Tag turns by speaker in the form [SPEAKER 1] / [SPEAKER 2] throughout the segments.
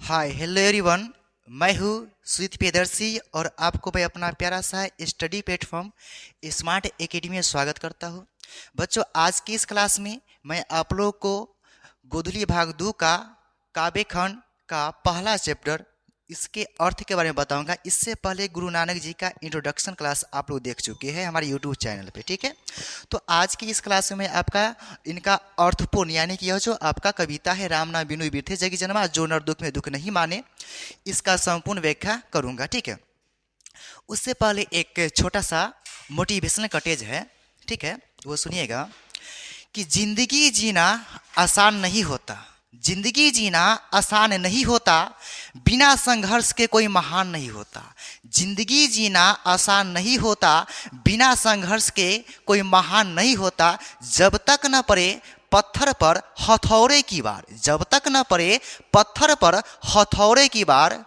[SPEAKER 1] Hi hello everyone. मैं हूँ सुजीत प्रियदर्शी और आपको मैं अपना प्यारा सा स्टडी प्लेटफॉर्म स्मार्ट एकेडमी में स्वागत करता हूँ। बच्चों, आज की इस क्लास में मैं आप लोगों को गोधुली भाग 2 का काव्य खंड का पहला चैप्टर इसके अर्थ के बारे में बताऊंगा। इससे पहले गुरु नानक जी का इंट्रोडक्शन क्लास आप लोग देख चुके हैं हमारे यूट्यूब चैनल पे, ठीक है। तो आज की इस क्लास में आपका इनका अर्थपूर्ण यानी कि यह जो आपका कविता है राम नाम बिनु बिरथे जगी जन्मा जो नर दुख में दुख नहीं माने, इसका संपूर्ण व्याख्या करूंगा, ठीक है। उससे पहले एक छोटा सा मोटिवेशनल कटेज है, ठीक है, वो सुनिएगा कि जिंदगी जीना आसान नहीं होता, जिंदगी जीना आसान नहीं होता, बिना संघर्ष के कोई महान नहीं होता। जिंदगी जीना आसान नहीं होता, बिना संघर्ष के कोई महान नहीं होता। जब तक न पड़े पत्थर पर हथौड़े की बार, जब तक न पड़े पत्थर पर हथौड़े की बार,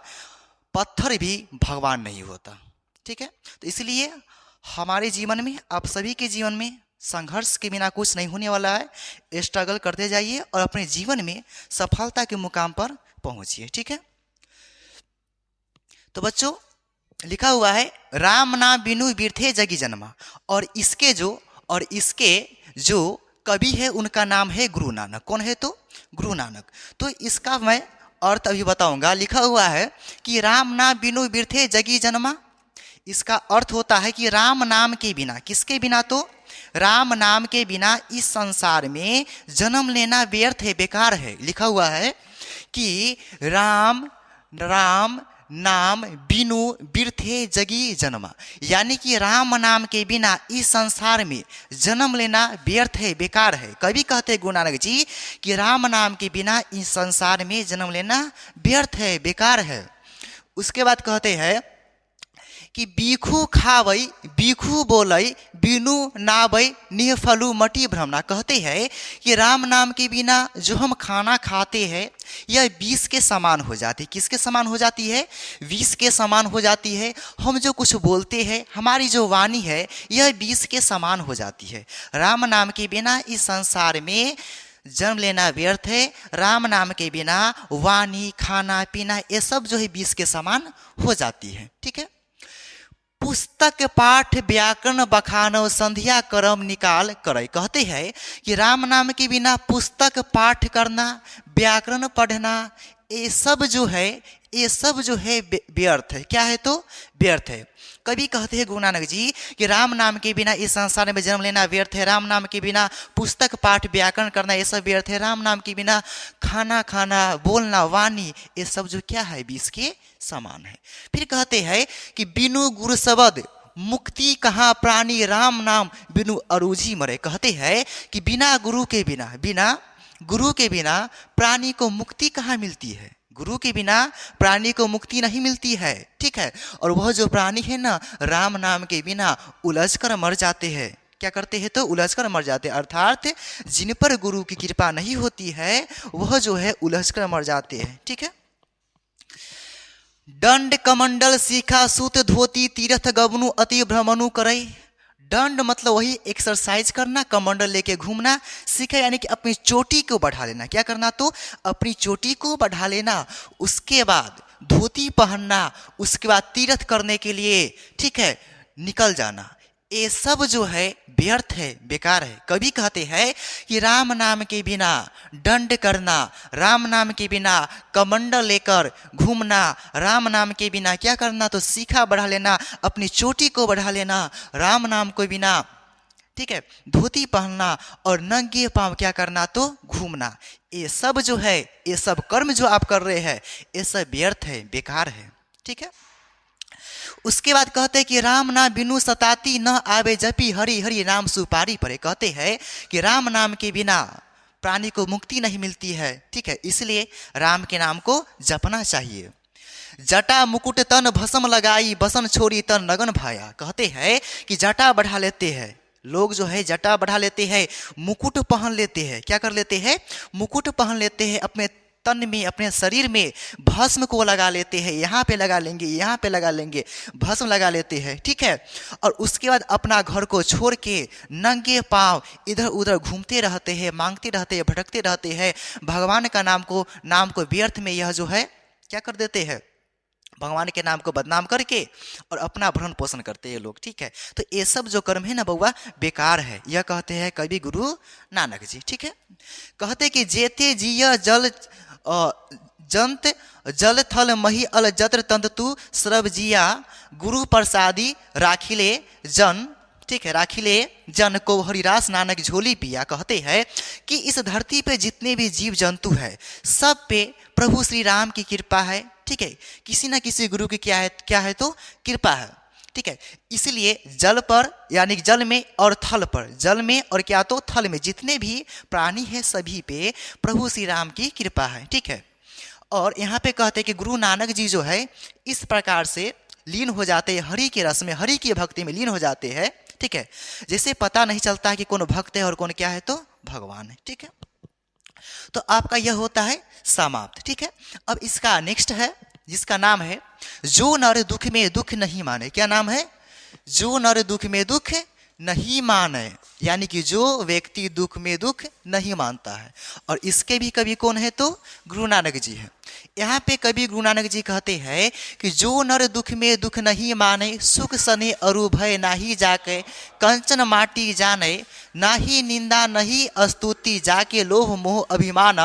[SPEAKER 1] पत्थर भी भगवान नहीं होता, ठीक है। तो इसलिए हमारे जीवन में, आप सभी के जीवन में संघर्ष के बिना कुछ नहीं होने वाला है। स्ट्रगल करते जाइए और अपने जीवन में सफलता के मुकाम पर पहुंचिए, ठीक है। तो बच्चों, लिखा हुआ है राम नाम बिनु बिरथे जगी जन्मा, और इसके जो कवि है उनका नाम है गुरु नानक। कौन है? तो गुरु नानक। तो इसका मैं अर्थ अभी बताऊंगा। लिखा हुआ है कि राम नाम बिनु बिरथे जगी जन्मा, इसका अर्थ होता है कि राम नाम के बिना, किसके बिना? तो राम नाम के बिना इस संसार में जन्म लेना व्यर्थ है, बेकार है। लिखा हुआ है कि राम नाम बिनु बिरथे जगी जन्मा, यानी कि राम नाम के बिना इस संसार में जन्म लेना व्यर्थ है, बेकार है। कवि कहते हैं गुरु नानक जी कि राम नाम के बिना इस संसार में जन्म लेना व्यर्थ है, बेकार है। उसके बाद कहते हैं कि बीखू खावई बीखू बोलई बिनु नावई निहफलू मटी भ्रमना। कहते हैं कि राम नाम के बिना जो हम खाना खाते हैं यह विष के समान हो जाती है। किसके समान हो जाती है? विष के समान हो जाती है। हम जो कुछ बोलते हैं, हमारी जो वाणी है, यह विष के समान हो जाती है। राम नाम के बिना इस संसार में जन्म लेना व्यर्थ है। राम नाम के बिना वाणी, खाना पीना, ये सब जो है विष के समान हो जाती है, ठीक है। पुस्तक पाठ व्याकरण बखानो संध्या कर्म निकाल करे। कहते हैं कि राम नाम के बिना पुस्तक पाठ करना, व्याकरण पढ़ना, ये सब जो है व्यर्थ है। क्या है? तो व्यर्थ है। कभी कहते हैं गुरु नानक जी कि राम नाम के बिना इस संसार में जन्म लेना व्यर्थ है। राम नाम के बिना पुस्तक पाठ व्याकरण करना, ये सब व्यर्थ है। राम नाम के बिना खाना खाना, बोलना, वाणी, ये सब जो क्या है विष के समान है। फिर कहते हैं कि बिनु गुरु शब्द मुक्ति कहाँ प्राणी, राम नाम बिनु अरूझी मरे। कहते हैं कि बिना गुरु के बिना प्राणी को मुक्ति कहाँ मिलती है? गुरु के बिना प्राणी को मुक्ति नहीं मिलती है, ठीक है। और वह जो प्राणी है ना, राम नाम के बिना उलझ कर मर जाते हैं। क्या करते हैं? तो उलझ कर मर जाते हैं। अर्थात जिन पर गुरु की कृपा नहीं होती है वह जो है उलझ कर मर जाते हैं, ठीक है। दंड कमंडल सीखा सूत धोती तीर्थ गवनु अति भ्रमणु करई। दंड मतलब वही एक्सरसाइज करना, कमंडल लेके घूमना सीखा, यानी कि अपनी चोटी को बढ़ा लेना। क्या करना? तो अपनी चोटी को बढ़ा लेना। उसके बाद धोती पहनना, उसके बाद तीर्थ करने के लिए, ठीक है, निकल जाना। ये सब जो है व्यर्थ है, बेकार है। कभी कहते हैं कि राम नाम के बिना दंड करना, राम नाम के बिना कमंडल लेकर घूमना, राम नाम के बिना क्या करना? तो सीखा बढ़ा लेना, अपनी चोटी को बढ़ा लेना, राम नाम के बिना, ठीक है, धोती पहनना और नंगे पांव क्या करना? तो घूमना। ये सब जो है, ये सब कर्म जो आप कर रहे हैं, ये सब व्यर्थ है, बेकार है, ठीक है। उसके बाद कहते हैं कि राम नाम बिनु सताती न आवे जपी हरि हरि नाम सुपारी परे। कहते हैं कि राम नाम के बिना प्राणी को मुक्ति नहीं मिलती है, ठीक है। इसलिए राम के नाम को जपना चाहिए। जटा मुकुट तन भस्म लगाई बसन छोड़ी तन नगन भाया। कहते हैं कि जटा बढ़ा लेते हैं लोग, जो है जटा बढ़ा लेते हैं, मुकुट पहन लेते हैं। क्या कर लेते हैं? मुकुट पहन लेते हैं। अपने तन में, अपने शरीर में भस्म को लगा लेते हैं। यहाँ पे लगा लेंगे, यहाँ पे लगा लेंगे, भस्म लगा लेते हैं, ठीक है। और उसके बाद अपना घर को छोड़ के नंगे पांव इधर उधर घूमते रहते हैं, मांगते रहते हैं, भटकते रहते हैं। भगवान का नाम को व्यर्थ में यह जो है क्या कर देते हैं, भगवान के नाम को बदनाम करके और अपना भरण पोषण करते हैं लोग, ठीक है। तो ये सब जो कर्म है ना बउआ बेकार है, यह कहते हैं कवि गुरु नानक जी, ठीक है। कहते कि जेते जिय जल जंत जल थल मही अल जत्र तंत तू सर्व जिया गुरु प्रसादी राखिले जन, ठीक है, राखिले जन को हरिरास नानक झोली पिया। कहते हैं कि इस धरती पे जितने भी जीव जंतु है सब पे प्रभु श्री राम की कृपा है, ठीक है। किसी ना किसी गुरु की क्या है तो कृपा है, ठीक है। इसलिए जल पर यानी जल में और थल पर, जल में और क्या तो थल में जितने भी प्राणी है सभी पे प्रभु श्री राम की कृपा है, ठीक है। और यहाँ पे कहते हैं कि गुरु नानक जी जो है इस प्रकार से लीन हो जाते हैं हरि के रस में, हरि की भक्ति में लीन हो जाते हैं, ठीक है। जैसे पता नहीं चलता है कि कौन भक्त है और कौन क्या है तो भगवान है, ठीक है। तो आपका यह होता है समाप्त, ठीक है। अब इसका नेक्स्ट है जिसका नाम है जो नर दुख में दुख नहीं माने। क्या नाम है, जो नर दुख में दुख नहीं माने, यानी कि जो व्यक्ति दुख में दुख नहीं मानता है। और इसके भी कवि कौन है तो गुरु नानक जी हैं। यहाँ पे कवि गुरु नानक जी कहते हैं कि जो नर दुख में दुख नहीं माने सुख सने अरु भय नाही जाके कंचन माटी जाने नाही निंदा नहीं स्तुति जाके लोभ मोह अभिमान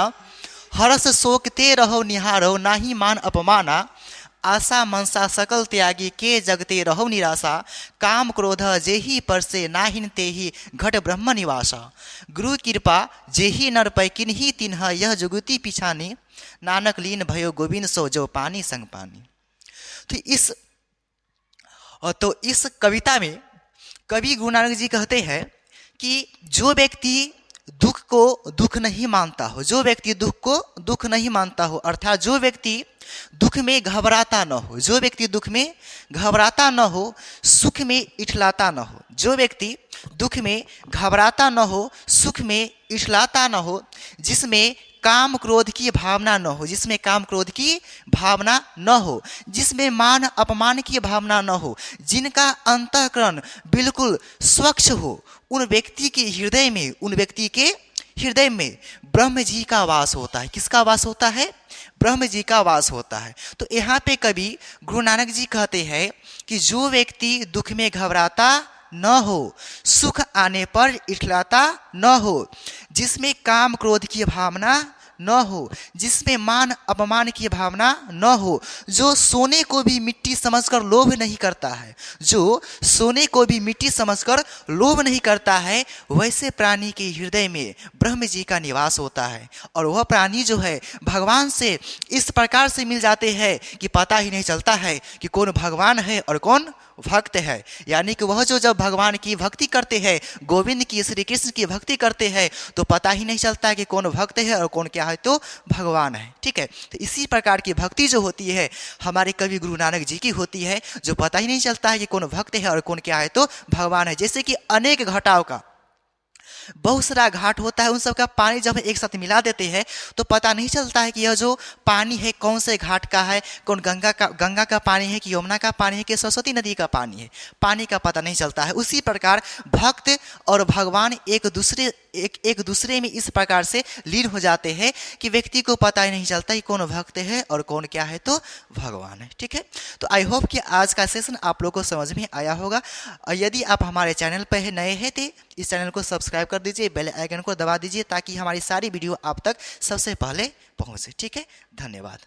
[SPEAKER 1] हर्ष शोक ते रहो निहारो नाही मान अपमाना आशा मनसा सकल त्यागी के जगते रहो निराशा काम क्रोध जेहि पर से नाहिन तेहि घट ब्रह्म निवासा गुरु कृपा जेहि नर पै किन्ही तिन्ह यह जुगति पिछानी नानक लीन भयो गोविंद सो जो पानी संग पानी। तो इस कविता में कवि गुरु नानक जी कहते हैं कि जो व्यक्ति दुख को दुख नहीं मानता हो, जो व्यक्ति दुख को दुख नहीं मानता हो, अर्थात जो व्यक्ति दुख में घबराता न हो, जो व्यक्ति दुख में घबराता न हो, सुख में इठलाता न हो, जो व्यक्ति दुख में घबराता न हो, सुख में इठलाता न हो, जिसमें काम क्रोध की भावना न हो, जिसमें काम क्रोध की भावना न हो, जिसमें मान अपमान की भावना न हो, जिनका अंतःकरण बिल्कुल स्वच्छ हो, उन व्यक्ति के हृदय में, उन व्यक्ति के हृदय में ब्रह्म जी का वास होता है। किसका वास होता है, ब्रह्म जी का वास होता है। तो यहाँ पे कवि गुरु नानक जी कहते हैं कि जो व्यक्ति दुख में घबराता न हो, सुख आने पर इठलाता न हो, जिसमें काम क्रोध की भावना न हो, जिसमें मान अपमान की भावना न हो, जो सोने को भी मिट्टी समझकर लोभ नहीं करता है, जो सोने को भी मिट्टी समझकर लोभ नहीं करता है, वैसे प्राणी के हृदय में ब्रह्म जी का निवास होता है। और वह प्राणी जो है भगवान से इस प्रकार से मिल जाते हैं कि पता ही नहीं चलता है कि कौन भगवान है और कौन भक्त है। यानी कि वह जो जब भगवान की भक्ति करते हैं, गोविंद की श्री कृष्ण की भक्ति करते हैं, तो पता ही नहीं चलता है कि कौन भक्त है और कौन क्या है तो भगवान है, ठीक है। तो इसी प्रकार की भक्ति जो होती है हमारे कवि गुरु नानक जी की होती है, जो पता ही नहीं चलता है कि कौन भक्त है और कौन क्या है तो भगवान है। जैसे कि अनेक घटाओं का बहुत सारा घाट होता है, उन सब का पानी जब एक साथ मिला देते हैं तो पता नहीं चलता है कि यह जो पानी है कौन से घाट का है, कौन गंगा का पानी है कि यमुना का पानी है कि सरस्वती नदी का पानी है, पानी का पता नहीं चलता है। उसी प्रकार भक्त और भगवान एक दूसरे में इस प्रकार से लीन हो जाते हैं कि व्यक्ति को पता ही नहीं चलता कि कौन भक्त है और कौन क्या है तो भगवान है, ठीक है। तो आई होप कि आज का सेशन आप लोगों को समझ में आया होगा। यदि आप हमारे चैनल पर नए हैं तो इस चैनल को सब्सक्राइब कर दीजिए, बेल आइकन को दबा दीजिए ताकि हमारी सारी वीडियो आप तक सबसे पहले पहुंचे, ठीक है। धन्यवाद।